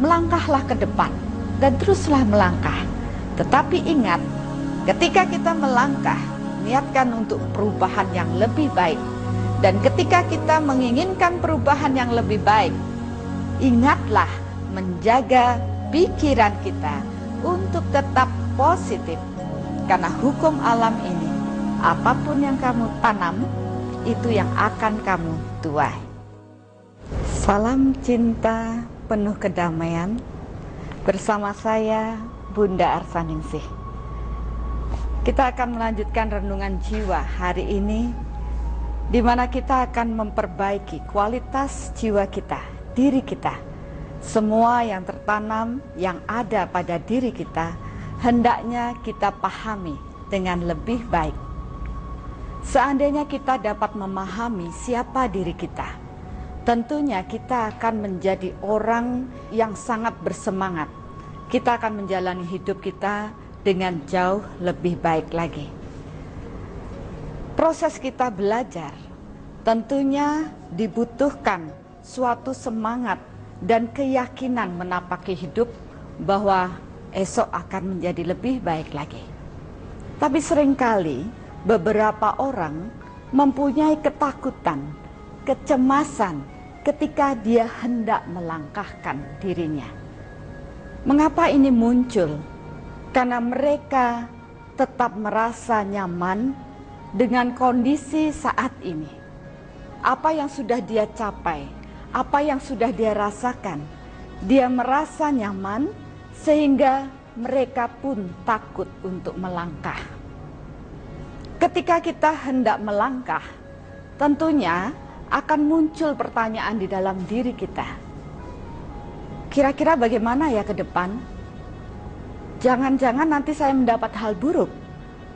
Melangkahlah ke depan dan teruslah melangkah. Tetapi ingat, ketika kita melangkah, niatkan untuk perubahan yang lebih baik. Dan ketika kita menginginkan perubahan yang lebih baik, ingatlah menjaga pikiran kita untuk tetap positif. Karena hukum alam ini, apapun yang kamu tanam, itu yang akan kamu tuai. Salam cinta penuh kedamaian bersama saya Bunda Arsaningsih. Kita akan melanjutkan renungan jiwa hari ini, di mana kita akan memperbaiki kualitas jiwa kita, diri kita. Semua yang tertanam, yang ada pada diri kita, hendaknya kita pahami dengan lebih baik. Seandainya kita dapat memahami siapa diri kita, tentunya kita akan menjadi orang yang sangat bersemangat. Kita akan menjalani hidup kita dengan jauh lebih baik lagi. Proses kita belajar tentunya dibutuhkan suatu semangat dan keyakinan menapaki hidup bahwa esok akan menjadi lebih baik lagi. Tapi seringkali beberapa orang mempunyai ketakutan, kecemasan ketika dia hendak melangkahkan dirinya. Mengapa ini muncul? Karena mereka tetap merasa nyaman dengan kondisi saat ini. Apa yang sudah dia capai, apa yang sudah dia rasakan, dia merasa nyaman sehingga mereka pun takut untuk melangkah. Ketika kita hendak melangkah, tentunya akan muncul pertanyaan di dalam diri kita. Kira-kira bagaimana ya ke depan? Jangan-jangan nanti saya mendapat hal buruk,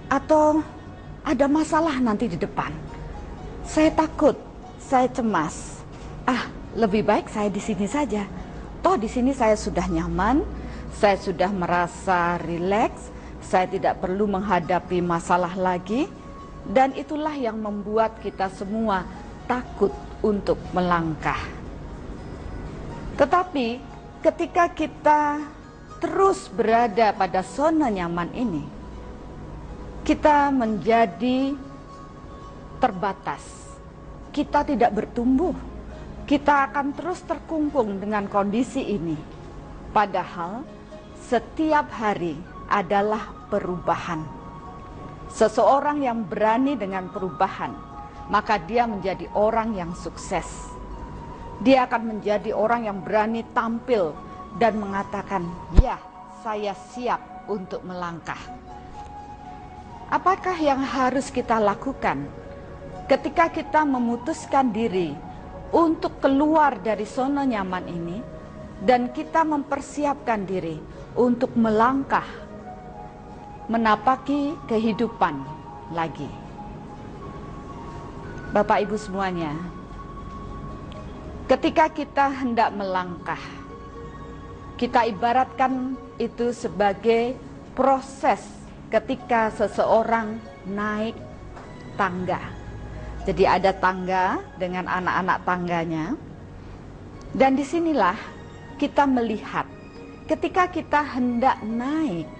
atau ada masalah nanti di depan. Saya takut, saya cemas. Lebih baik saya di sini saja. Toh di sini saya sudah nyaman, saya sudah merasa rileks, saya tidak perlu menghadapi masalah lagi. Dan itulah yang membuat kita semua takut untuk melangkah. Tetapi ketika kita terus berada pada zona nyaman ini, kita menjadi terbatas. Kita tidak bertumbuh. Kita akan terus terkungkung dengan kondisi ini. Padahal setiap hari adalah perubahan. Seseorang yang berani dengan perubahan, maka dia menjadi orang yang sukses. Dia akan menjadi orang yang berani tampil dan mengatakan, ya, saya siap untuk melangkah. Apakah yang harus kita lakukan ketika kita memutuskan diri untuk keluar dari zona nyaman ini dan kita mempersiapkan diri untuk melangkah, menapaki kehidupan lagi? Bapak Ibu semuanya, ketika kita hendak melangkah, kita ibaratkan itu sebagai proses ketika seseorang naik tangga. Jadi ada tangga dengan anak-anak tangganya, dan disinilah kita melihat ketika kita hendak naik,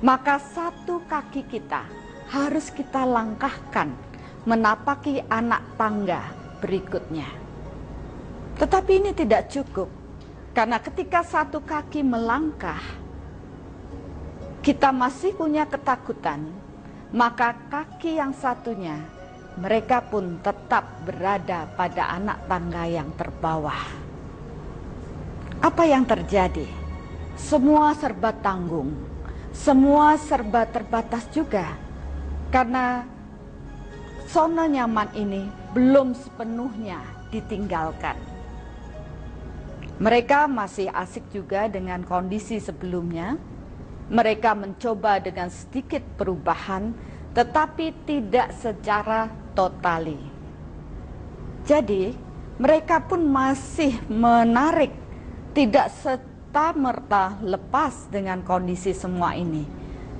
maka satu kaki kita harus kita langkahkan menapaki anak tangga berikutnya. Tetapi ini tidak cukup, karena ketika satu kaki melangkah, kita masih punya ketakutan, maka kaki yang satunya, mereka pun tetap berada pada anak tangga yang terbawah. Apa yang terjadi? Semua serba tanggung, semua serba terbatas juga, karena zona nyaman ini belum sepenuhnya ditinggalkan. Mereka masih asik juga dengan kondisi sebelumnya. Mereka mencoba dengan sedikit perubahan, tetapi tidak secara totali. Jadi, mereka pun masih menarik, tidak serta-merta lepas dengan kondisi semua ini.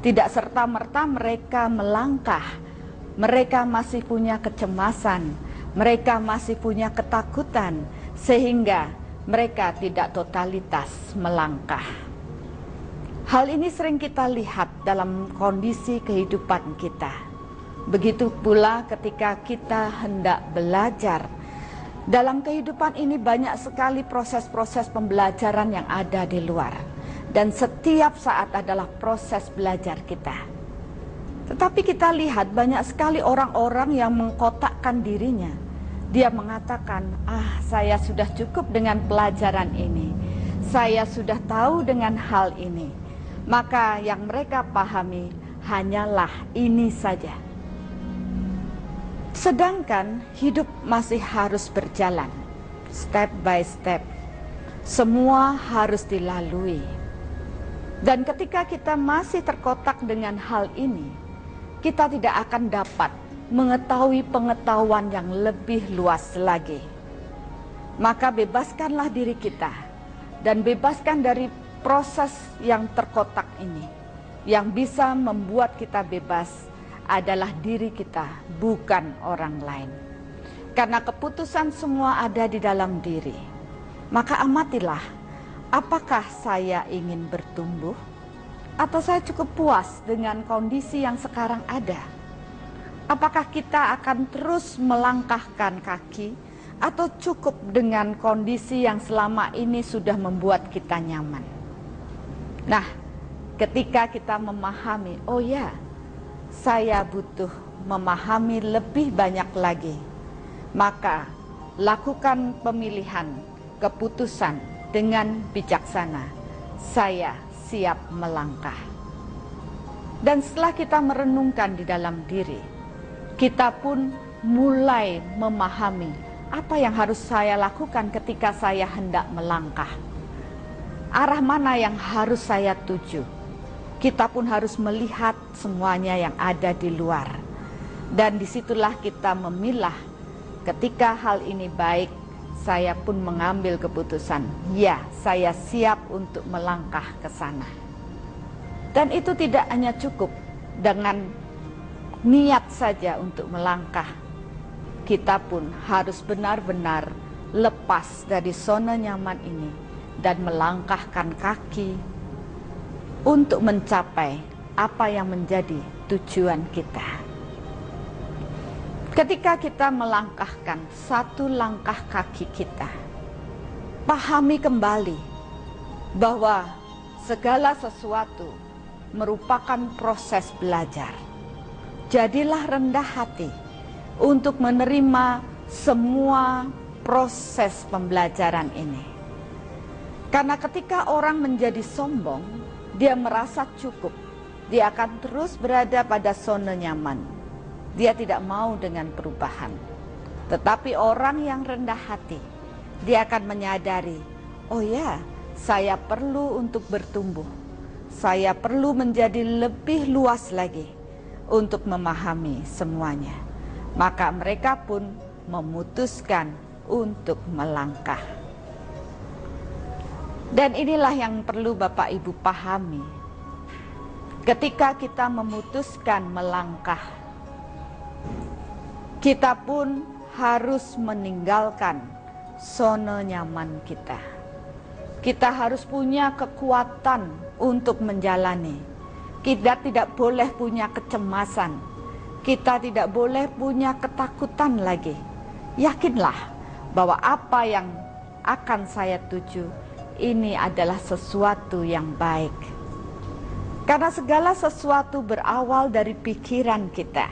Tidak serta-merta mereka melangkah, mereka masih punya kecemasan, mereka masih punya ketakutan, sehingga mereka tidak totalitas melangkah. Hal ini sering kita lihat dalam kondisi kehidupan kita. Begitu pula ketika kita hendak belajar. Dalam kehidupan ini banyak sekali proses-proses pembelajaran yang ada di luar. Dan setiap saat adalah proses belajar kita. Tetapi kita lihat banyak sekali orang-orang yang mengkotakkan dirinya. Dia mengatakan, saya sudah cukup dengan pelajaran ini. Saya sudah tahu dengan hal ini. Maka yang mereka pahami hanyalah ini saja. Sedangkan hidup masih harus berjalan, step by step. Semua harus dilalui. Dan ketika kita masih terkotak dengan hal ini, kita tidak akan dapat mengetahui pengetahuan yang lebih luas lagi. Maka bebaskanlah diri kita dan bebaskan dari proses yang terkotak ini. Yang bisa membuat kita bebas adalah diri kita, bukan orang lain. Karena keputusan semua ada di dalam diri. Maka amatilah, apakah saya ingin bertumbuh? Atau saya cukup puas dengan kondisi yang sekarang ada? Apakah kita akan terus melangkahkan kaki? Atau cukup dengan kondisi yang selama ini sudah membuat kita nyaman? Nah, ketika kita memahami, oh ya, saya butuh memahami lebih banyak lagi, maka lakukan pemilihan, keputusan dengan bijaksana. Saya siap melangkah. Dan setelah kita merenungkan di dalam diri, kita pun mulai memahami apa yang harus saya lakukan ketika saya hendak melangkah. Arah mana yang harus saya tuju. Kita pun harus melihat semuanya yang ada di luar. Dan disitulah kita memilah, ketika hal ini baik, saya pun mengambil keputusan, ya, saya siap untuk melangkah ke sana. Dan itu tidak hanya cukup dengan niat saja untuk melangkah. Kita pun harus benar-benar lepas dari zona nyaman ini dan melangkahkan kaki untuk mencapai apa yang menjadi tujuan kita. Ketika kita melangkahkan satu langkah kaki kita, pahami kembali bahwa segala sesuatu merupakan proses belajar. Jadilah rendah hati untuk menerima semua proses pembelajaran ini. Karena ketika orang menjadi sombong, dia merasa cukup. Dia akan terus berada pada zona nyaman. Dia tidak mau dengan perubahan. Tetapi orang yang rendah hati, dia akan menyadari, oh ya, saya perlu untuk bertumbuh. Saya perlu menjadi lebih luas lagi untuk memahami semuanya. Maka mereka pun memutuskan untuk melangkah. Dan inilah yang perlu Bapak Ibu pahami. Ketika kita memutuskan melangkah, kita pun harus meninggalkan zona nyaman kita. Kita harus punya kekuatan untuk menjalani. Kita tidak boleh punya kecemasan. Kita tidak boleh punya ketakutan lagi. Yakinlah bahwa apa yang akan saya tuju, ini adalah sesuatu yang baik. Karena segala sesuatu berawal dari pikiran kita.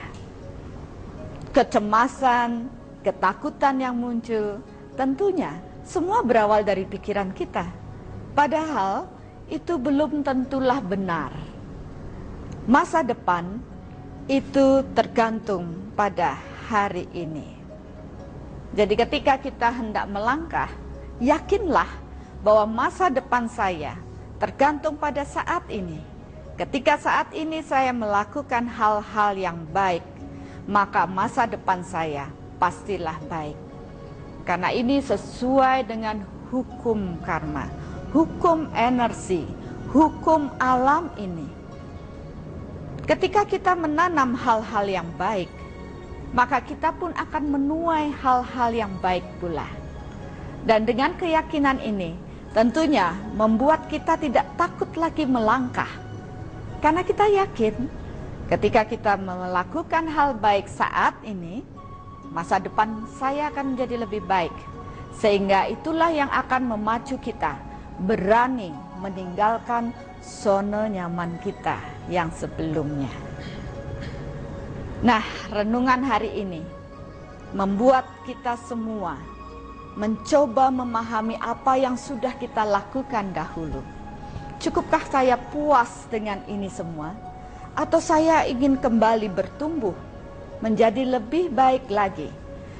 Kecemasan, ketakutan yang muncul, tentunya semua berawal dari pikiran kita. Padahal itu belum tentulah benar. Masa depan itu tergantung pada hari ini. Jadi ketika kita hendak melangkah, yakinlah bahwa masa depan saya tergantung pada saat ini. Ketika saat ini saya melakukan hal-hal yang baik, maka masa depan saya pastilah baik. Karena ini sesuai dengan hukum karma, hukum energi, hukum alam ini. Ketika kita menanam hal-hal yang baik, maka kita pun akan menuai hal-hal yang baik pula. Dan dengan keyakinan ini, tentunya membuat kita tidak takut lagi melangkah. Karena kita yakin, ketika kita melakukan hal baik saat ini, masa depan saya akan menjadi lebih baik. Sehingga itulah yang akan memacu kita berani meninggalkan zona nyaman kita yang sebelumnya. Nah, renungan hari ini membuat kita semua mencoba memahami apa yang sudah kita lakukan dahulu. Cukupkah saya puas dengan ini semua? Atau saya ingin kembali bertumbuh menjadi lebih baik lagi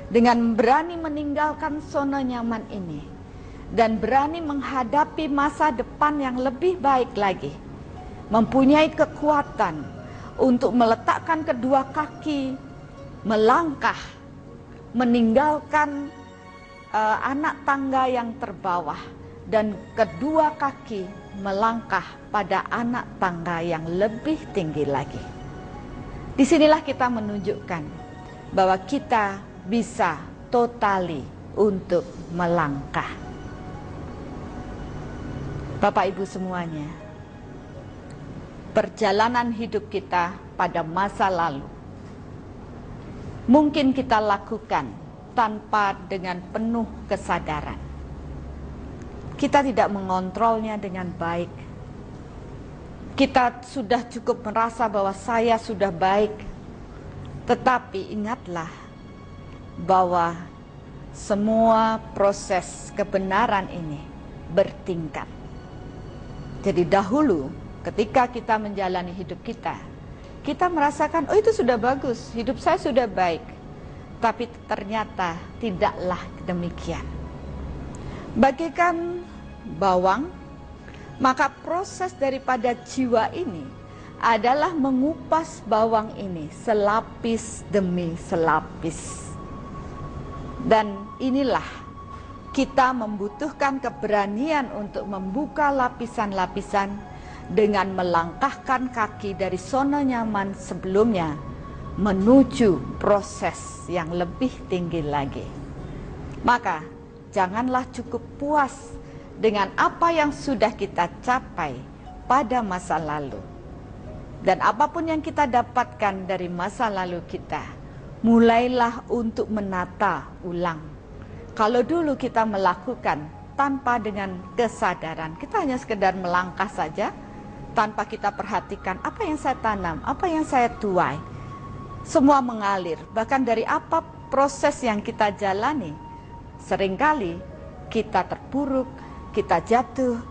dengan berani meninggalkan zona nyaman ini dan berani menghadapi masa depan yang lebih baik lagi, mempunyai kekuatan untuk meletakkan kedua kaki, melangkah, meninggalkan anak tangga yang terbawah dan kedua kaki melangkah pada anak tangga yang lebih tinggi lagi. Disinilah kita menunjukkan bahwa kita bisa totali untuk melangkah. Bapak Ibu semuanya, perjalanan hidup kita pada masa lalu mungkin kita lakukan tanpa dengan penuh kesadaran. Kita tidak mengontrolnya dengan baik. Kita sudah cukup merasa bahwa saya sudah baik. Tetapi ingatlah bahwa semua proses kebenaran ini bertingkat. Jadi dahulu ketika kita menjalani hidup kita, kita merasakan, oh itu sudah bagus, hidup saya sudah baik. Tapi ternyata tidaklah demikian. Bagaikan bawang, maka proses daripada jiwa ini adalah mengupas bawang ini selapis demi selapis. Dan inilah kita membutuhkan keberanian untuk membuka lapisan-lapisan dengan melangkahkan kaki dari zona nyaman sebelumnya menuju proses yang lebih tinggi lagi. Maka janganlah cukup puas dengan apa yang sudah kita capai pada masa lalu. Dan apapun yang kita dapatkan dari masa lalu kita, mulailah untuk menata ulang. Kalau dulu kita melakukan tanpa dengan kesadaran, kita hanya sekedar melangkah saja, tanpa kita perhatikan apa yang saya tanam, apa yang saya tuai. Semua mengalir, bahkan dari apa proses yang kita jalani, seringkali kita terpuruk, kita jatuh,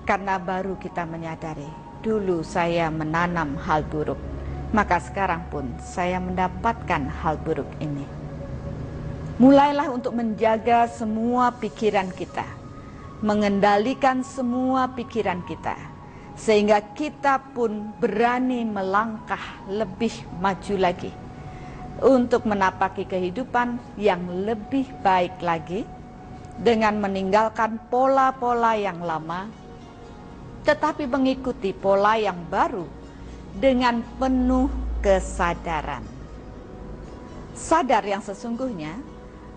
karena baru kita menyadari, dulu saya menanam hal buruk, maka sekarang pun saya mendapatkan hal buruk ini. Mulailah untuk menjaga semua pikiran kita, mengendalikan semua pikiran kita, sehingga kita pun berani melangkah lebih maju lagi untuk menapaki kehidupan yang lebih baik lagi, dengan meninggalkan pola-pola yang lama, tetapi mengikuti pola yang baru dengan penuh kesadaran. Sadar yang sesungguhnya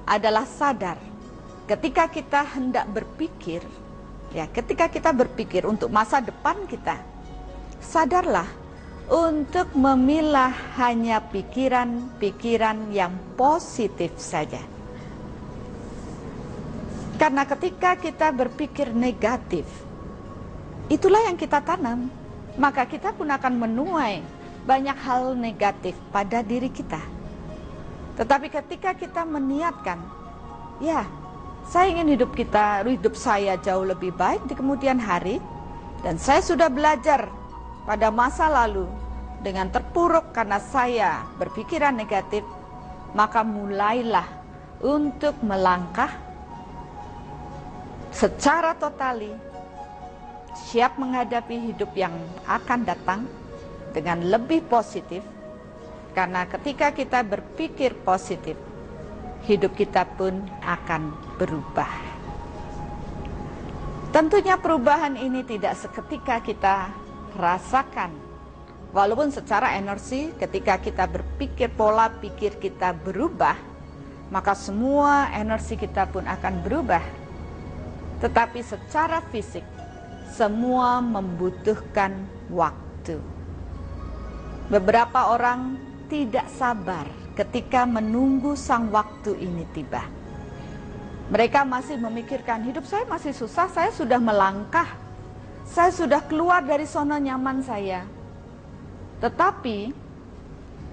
adalah sadar ketika kita hendak berpikir, ya, ketika kita berpikir untuk masa depan kita, sadarlah untuk memilah hanya pikiran-pikiran yang positif saja. Karena ketika kita berpikir negatif, itulah yang kita tanam, maka kita pun akan menuai banyak hal negatif pada diri kita. Tetapi ketika kita meniatkan, ya, saya ingin hidup saya jauh lebih baik di kemudian hari, dan saya sudah belajar pada masa lalu dengan terpuruk karena saya berpikiran negatif, maka mulailah untuk melangkah secara totali, siap menghadapi hidup yang akan datang dengan lebih positif. Karena ketika kita berpikir positif, hidup kita pun akan berubah. Tentunya perubahan ini tidak seketika kita rasakan. Walaupun secara energi ketika kita berpikir, pola pikir kita berubah, maka semua energi kita pun akan berubah. Tetapi secara fisik, semua membutuhkan waktu. Beberapa orang tidak sabar ketika menunggu sang waktu ini tiba. Mereka masih memikirkan, hidup saya masih susah, saya sudah melangkah, saya sudah keluar dari zona nyaman saya. Tetapi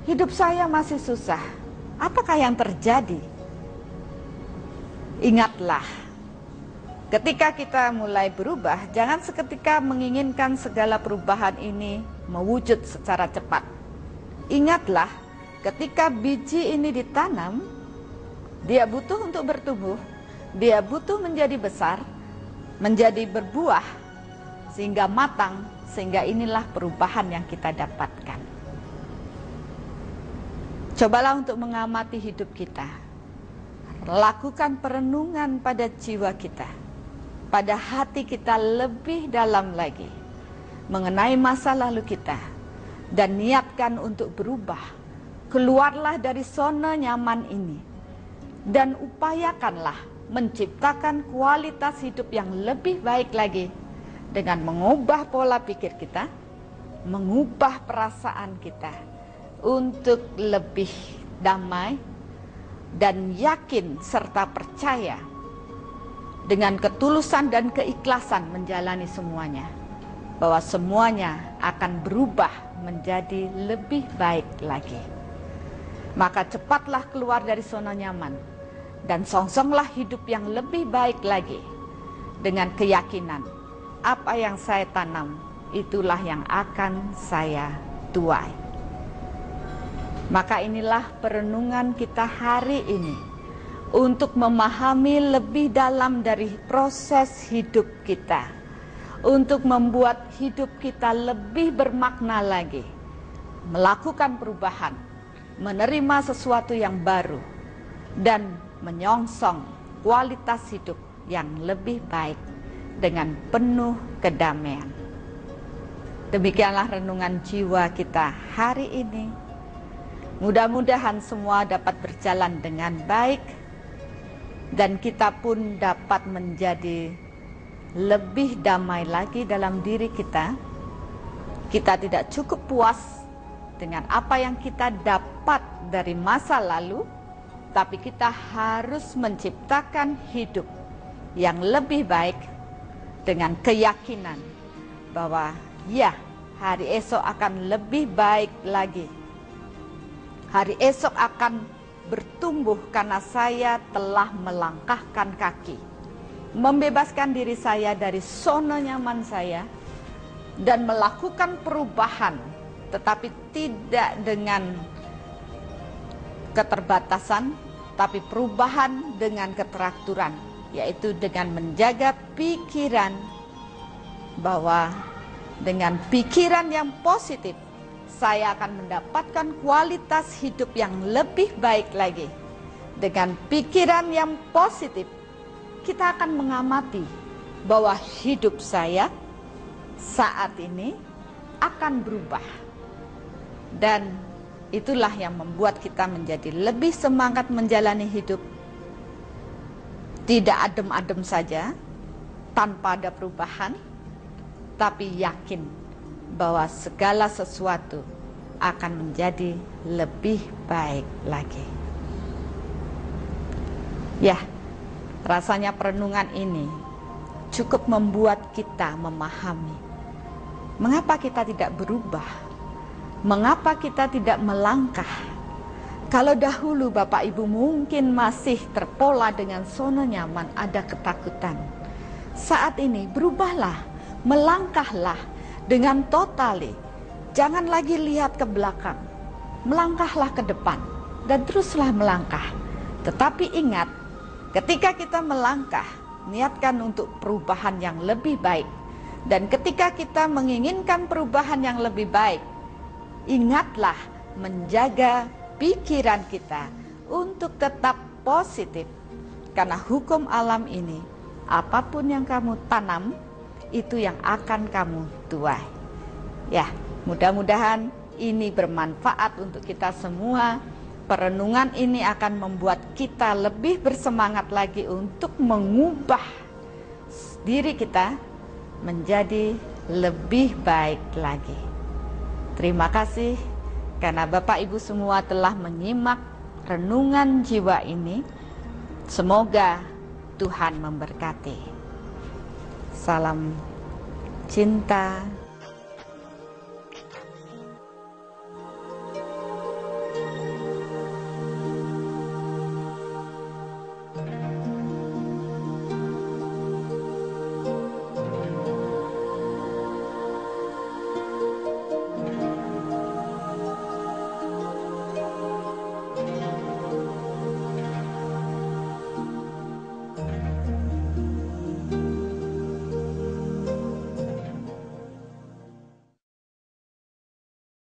hidup saya masih susah. Apakah yang terjadi? Ingatlah, ketika kita mulai berubah, jangan seketika menginginkan segala perubahan ini mewujud secara cepat. Ingatlah, ketika biji ini ditanam, dia butuh untuk bertumbuh, dia butuh menjadi besar, menjadi berbuah, sehingga matang, sehingga inilah perubahan yang kita dapatkan. Cobalah untuk mengamati hidup kita. Lakukan perenungan pada jiwa kita, pada hati kita lebih dalam lagi, mengenai masa lalu kita, dan niatkan untuk berubah. Keluarlah dari zona nyaman ini, dan upayakanlah menciptakan kualitas hidup yang lebih baik lagi dengan mengubah pola pikir kita, mengubah perasaan kita untuk lebih damai dan yakin serta percaya dengan ketulusan dan keikhlasan menjalani semuanya, bahwa semuanya akan berubah menjadi lebih baik lagi. Maka cepatlah keluar dari zona nyaman dan songsonglah hidup yang lebih baik lagi dengan keyakinan apa yang saya tanam itulah yang akan saya tuai. Maka inilah perenungan kita hari ini untuk memahami lebih dalam dari proses hidup kita, untuk membuat hidup kita lebih bermakna lagi, melakukan perubahan, menerima sesuatu yang baru, dan menyongsong kualitas hidup yang lebih baik dengan penuh kedamaian. Demikianlah renungan jiwa kita hari ini. Mudah-mudahan semua dapat berjalan dengan baik dan kita pun dapat menjadi lebih damai lagi dalam diri kita. Kita tidak cukup puas dengan apa yang kita dapat dari masa lalu, tapi kita harus menciptakan hidup yang lebih baik dengan keyakinan bahwa ya, hari esok akan lebih baik lagi. Hari esok akan bertumbuh karena saya telah melangkahkan kaki, membebaskan diri saya dari zona nyaman saya, dan melakukan perubahan, tetapi tidak dengan keterbatasan, tapi perubahan dengan keteraturan, yaitu dengan menjaga pikiran, bahwa dengan pikiran yang positif saya akan mendapatkan kualitas hidup yang lebih baik lagi. Dengan pikiran yang positif kita akan mengamati bahwa hidup saya saat ini akan berubah, dan itulah yang membuat kita menjadi lebih semangat menjalani hidup. Tidak adem-adem saja, tanpa ada perubahan, tapi yakin bahwa segala sesuatu akan menjadi lebih baik lagi. Ya, rasanya perenungan ini cukup membuat kita memahami mengapa kita tidak berubah, mengapa kita tidak melangkah. Kalau dahulu Bapak Ibu mungkin masih terpola dengan zona nyaman, ada ketakutan. Saat ini berubahlah, melangkahlah dengan totali. Jangan lagi lihat ke belakang, melangkahlah ke depan dan teruslah melangkah. Tetapi ingat, ketika kita melangkah, niatkan untuk perubahan yang lebih baik. Dan ketika kita menginginkan perubahan yang lebih baik, ingatlah menjaga pikiran kita untuk tetap positif. Karena hukum alam ini, apapun yang kamu tanam, itu yang akan kamu tuai. Ya, mudah-mudahan ini bermanfaat untuk kita semua. Perenungan ini akan membuat kita lebih bersemangat lagi untuk mengubah diri kita menjadi lebih baik lagi. Terima kasih karena Bapak Ibu semua telah menyimak renungan jiwa ini. Semoga Tuhan memberkati. Salam cinta